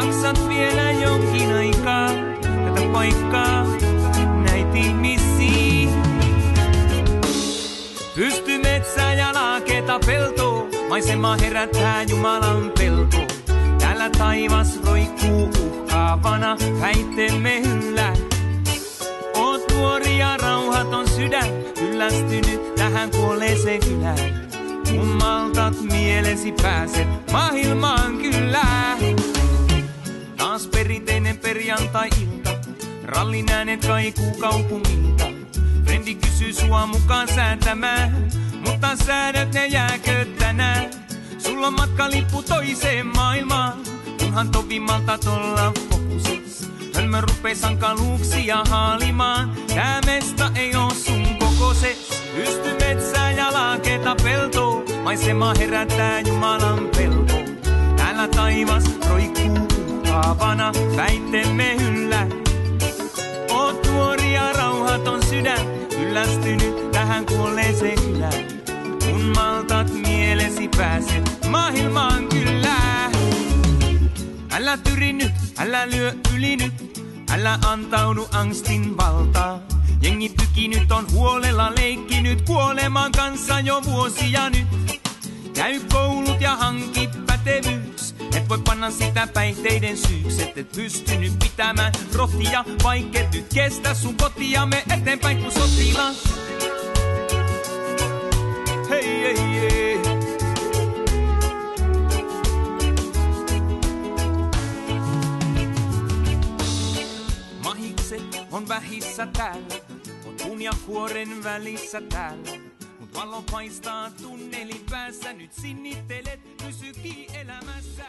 jaksat vielä jonkin aikaa tätä paikkaa näitä ihmisiä. Pysty metsää ja laaketa peltoa, maisema herättää Jumalan peltoa. Täällä taivas roikkuu uhkaavana, väitteemme yllä. Oot nuori ja rauhaton sydän, kyllästynyt tähän kuolleeseen kylään. Kun maltat mielesi pääset maailmaan kyllä. Taas perinteinen perjantai-ilta, rallin äänet kaikuu kaupungilta. Frendi kysyy sua mukaan säätämään, mutta säädöt ne jääkö tänään? Sulla on matkalippu toiseen maailmaan, kunhan tovi maltat olla fokuses. Hölmö rupee sankaluuksia haalimaan, tää mesta ei oo sun kokoses. Pysty metsää ja laaketa peltoa, maisema herättää Jumalan peltoa. Täällä taivas roikkuu uhkaavana, väitteemme yllä. Oot nuori ja rauhaton sydän, kyllästynyt tähän kuolleeseen kylään. Kun maltat mielesi pääset maailmaan kyllä. Älä tyri nyt, älä lyö yli nyt, älä antaudu angstin valtaan. Jengi tykinyt on huolella leikkinyt kuoleman kanssa jo vuosia nyt. Käy koulut ja hanki pätevyys, et voi panna sitä päihteiden syyksi. Et pystynyt pitämään rohtia, vaikket nyt kestä sun kotia. Me eteenpäin kun sotilas. Hei, hei, hei. Mahikset on vähissä täällä, on puun ja kuoren välissä täällä. Mut valo paistaa tunnelin päässä, nyt sinnittelet, pysy elämässä.